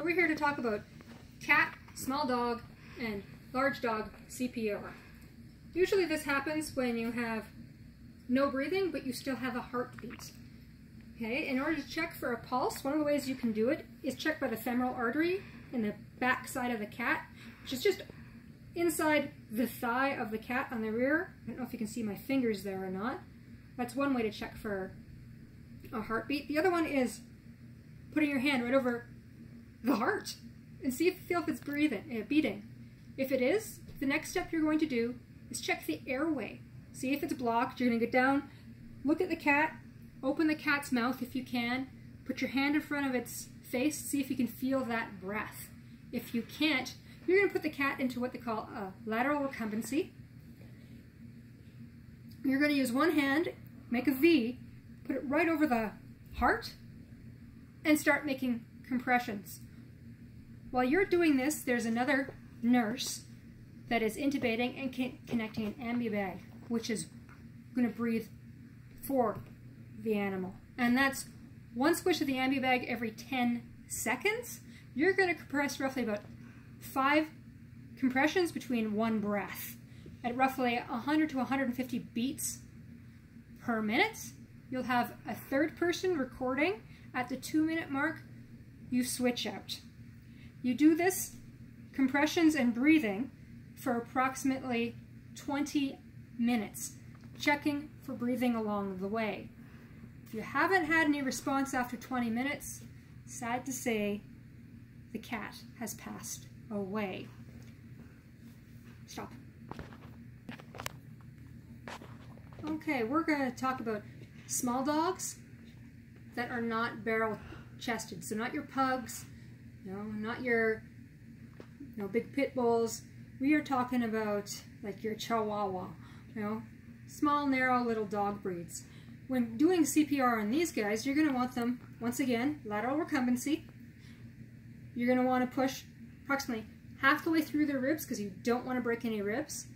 we're here to talk about cat, small dog, and large dog CPR. Usually this happens when you have no breathing, but you still have a heartbeat. Okay, in order to check for a pulse, one of the ways you can do it is check by the femoral artery in the back side of the cat, which is just inside the thigh of the cat on the rear. I don't know if you can see my fingers there or not. That's one way to check for a heartbeat. The other one is putting your hand right over the heart and feel if it's beating. If it is, the next step you're going to do is check the airway. See if it's blocked. You're going to get down, look at the cat, open the cat's mouth if you can, put your hand in front of its face, see if you can feel that breath. If you can't, you're going to put the cat into what they call a lateral recumbency. You're going to use one hand, make a V, put it right over the heart, and start making compressions. While you're doing this, there's another nurse that is intubating and connecting an ambu bag, which is going to breathe for the animal. And that's one squish of the ambu bag every 10 seconds. You're going to compress roughly about 5 compressions between one breath at roughly 100 to 150 beats per minute. You'll have a third person recording. At the 2-minute mark, you switch out. You do this compressions and breathing for approximately 20 minutes, checking for breathing along the way. If you haven't had any response after 20 minutes, sad to say, the cat has passed away. Stop. Okay, we're going to talk about small dogs that are not barrel-chested. So not your pugs, not your big pit bulls. We are talking about like your Chihuahua, small, narrow little dog breeds. When doing CPR on these guys, you're going to want them, once again, lateral recumbency. You're going to want to push approximately half the way through their ribs because you don't want to break any ribs.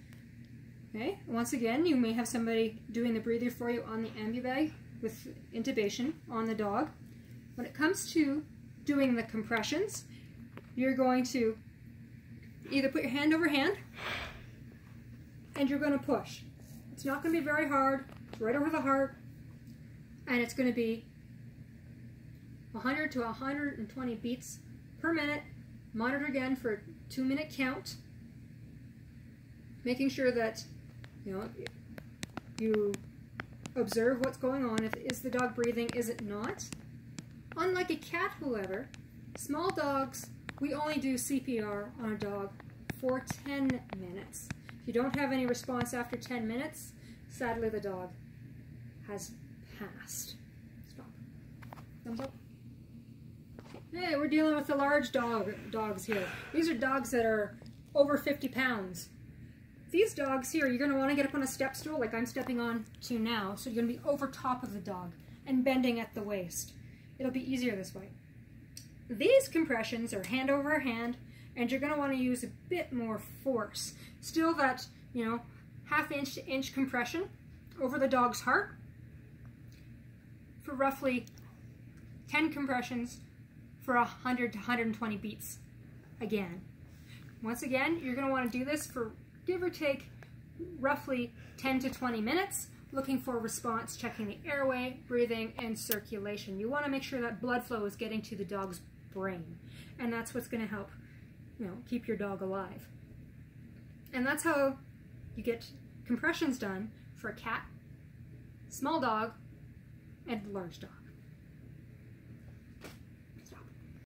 Okay. Once again, you may have somebody doing the breather for you on the ambu bag with intubation on the dog. When it comes to doing the compressions, you're going to either put your hand over hand and you're going to push. It's not going to be very hard. It's right over the heart, and it's going to be 100 to 120 beats per minute. Monitor again for a 2-minute count, making sure that you observe what's going on. Is the dog breathing? Is it not? Unlike a cat, however, small dogs, we only do CPR on a dog for 10 minutes. If you don't have any response after 10 minutes, sadly the dog has passed. Stop. Thumbs up. Hey, we're dealing with the large dogs here. These are dogs that are over 50 pounds. These dogs here, you're going to want to get up on a step stool like I'm stepping on to now, so you're going to be over top of the dog and bending at the waist. It'll be easier this way. These compressions are hand over hand, and you're going to want to use a bit more force. Still that, half-inch to inch compression over the dog's heart for roughly 10 compressions for 100 to 120 beats again. Once again, you're going to want to do this for give or take roughly 10 to 20 minutes, looking for response, checking the airway, breathing, and circulation. You want to make sure that blood flow is getting to the dog's brain, and that's what's going to help, keep your dog alive. And that's how you get compressions done for a cat, small dog, and large dog.